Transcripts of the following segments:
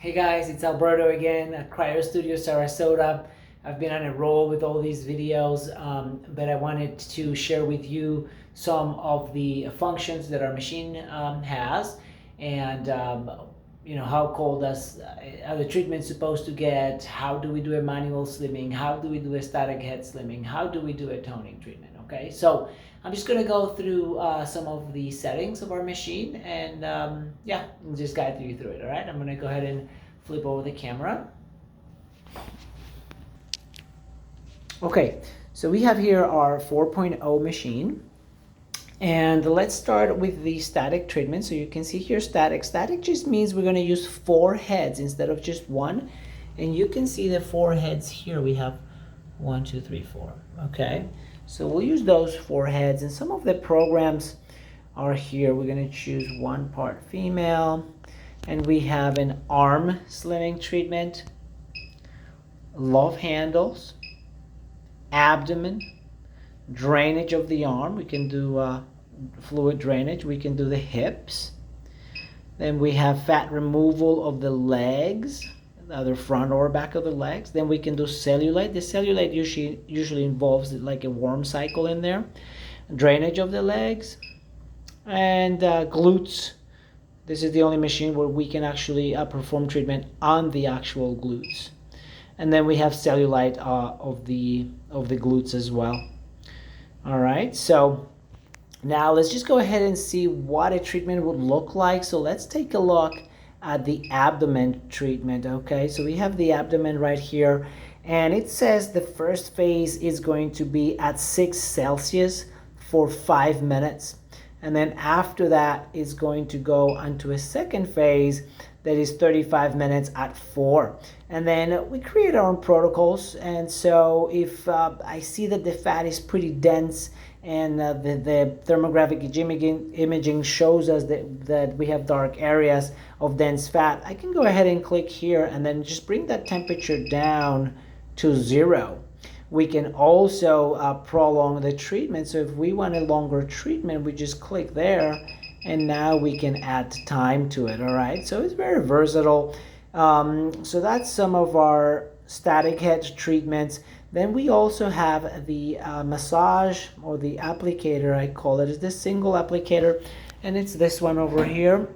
Hey guys, it's Alberto again at Cryo Studio Sarasota. I've been on a roll with all these videos, but I wanted to share with you some of the functions that our machine has, and how cold are the treatments supposed to get, how do we do a manual slimming, how do we do a static head slimming, how do we do a toning treatment. Okay, so I'm just going to go through some of the settings of our machine and just guide you through it. All right, I'm going to go ahead and flip over the camera. Okay, so we have here our 4.0 machine, and let's start with the static treatment. So you can see here static. Static just means we're going to use 4 heads instead of just 1, and you can see the 4 heads here. We have 1, 2, 3, 4. Okay, so we'll use those 4 heads, and some of the programs are here. We're going to choose 1 part female, and we have an arm slimming treatment, love handles, abdomen, drainage of the arm. We can do fluid drainage. We can do the hips. Then we have fat removal of the legs, either front or back of the legs. Then we can do cellulite. The cellulite usually involves like a worm cycle in there. Drainage of the legs and glutes. This is the only machine where we can actually perform treatment on the actual glutes. And then we have cellulite of the glutes as well. All right, so now let's just go ahead and see what a treatment would look like. So let's take a look at the abdomen treatment. Okay, so we have the abdomen right here, and it says the first phase is going to be at 6 Celsius for 5 minutes. And then after that is going to go onto a second phase that is 35 minutes at 4. And then we create our own protocols. And so if I see that the fat is pretty dense and the thermographic imaging shows us that we have dark areas of dense fat, I can go ahead and click here and then just bring that temperature down to 0. We can also prolong the treatment. So if we want a longer treatment, we just click there, and now we can add time to it. All right, so it's very versatile. So that's some of our static head treatments. Then we also have the massage, or the applicator, I call it. It's this single applicator, and it's this one over here.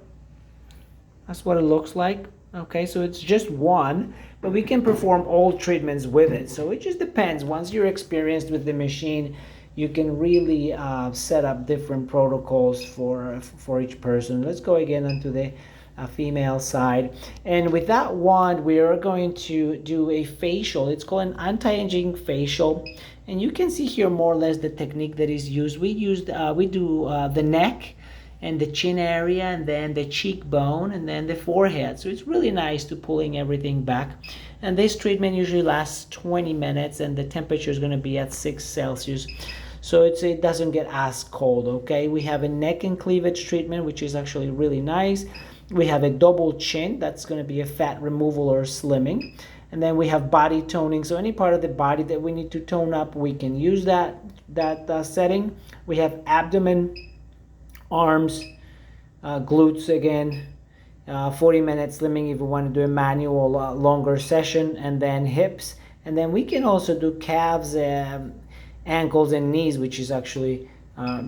That's what it looks like. Okay, so it's just one, but we can perform all treatments with it. So it just depends. Once you're experienced with the machine, you can really set up different protocols for each person. Let's go again onto the female side. And with that one, we are going to do a facial. It's called an anti-aging facial. And you can see here more or less the technique that is used. We do the neck and the chin area, and then the cheekbone, and then the forehead. So it's really nice to pulling everything back. And this treatment usually lasts 20 minutes, and the temperature is going to be at 6 Celsius. So it doesn't get as cold, okay? We have a neck and cleavage treatment, which is actually really nice. We have a double chin. That's going to be a fat removal or slimming. And then we have body toning. So any part of the body that we need to tone up, we can use that setting. We have abdomen, arms, glutes again, 40 minutes slimming if we want to do a manual longer session, and then hips. And then we can also do calves, ankles, and knees, which is actually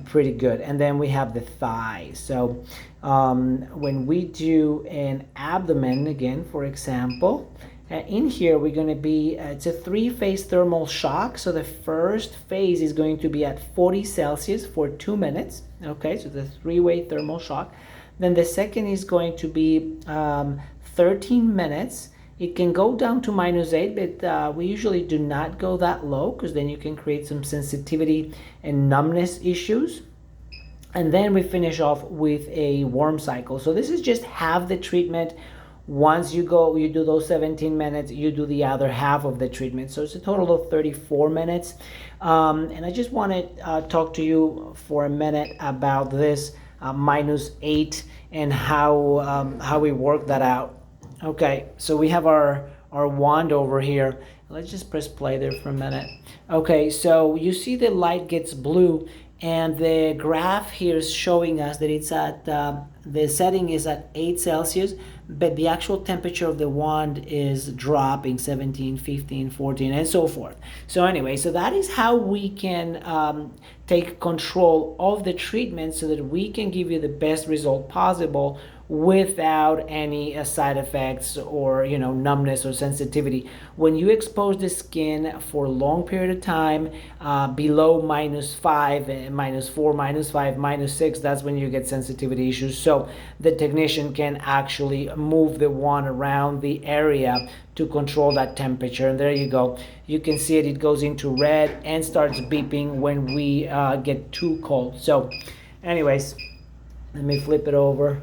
pretty good. And then we have the thighs. So when we do an abdomen, again, for example, in here we're going to be, it's a 3-phase thermal shock. So the first phase is going to be at 40 Celsius for 2 minutes. Okay, so the 3-way thermal shock. Then the second is going to be 13 minutes. It can go down to -8, but we usually do not go that low, because then you can create some sensitivity and numbness issues. And then we finish off with a warm cycle. So this is just half the treatment. Once you do those 17 minutes, you do the other half of the treatment. So it's a total of 34 minutes. And I just want to talk to you for a minute about this -8 and how we work that out. Okay, so we have our wand over here. Let's just press play there for a minute. Okay, so you see the light gets blue, And the graph here is showing us that it's at the setting is at 8 Celsius, but the actual temperature of the wand is dropping 17, 15, 14, and so forth. So anyway, so that is how we can take control of the treatment so that we can give you the best result possible without any side effects or numbness or sensitivity. When you expose the skin for a long period of time below -5, -4, -5, -6, that's when you get sensitivity issues. So the technician can actually move the wand around the area to control that temperature. And there you go. You can see it goes into red and starts beeping when we get too cold. So anyways, let me flip it over.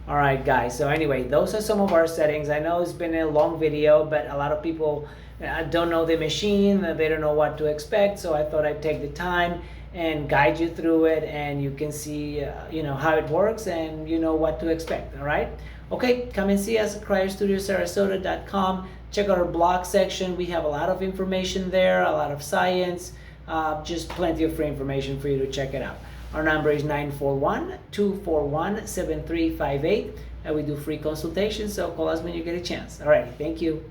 All right, guys, so anyway, those are some of our settings. I know it's been a long video, but a lot of people don't know the machine, they don't know what to expect, so I thought I'd take the time and guide you through it, and you can see how it works, and you know what to expect. All right, okay, come and see us at cryostudiosarasota.com. Check out our blog section. We have a lot of information there, a lot of science, just plenty of free information for you to check it out. Our number is 941-241-7358, and we do free consultations, so call us when you get a chance. All right, thank you.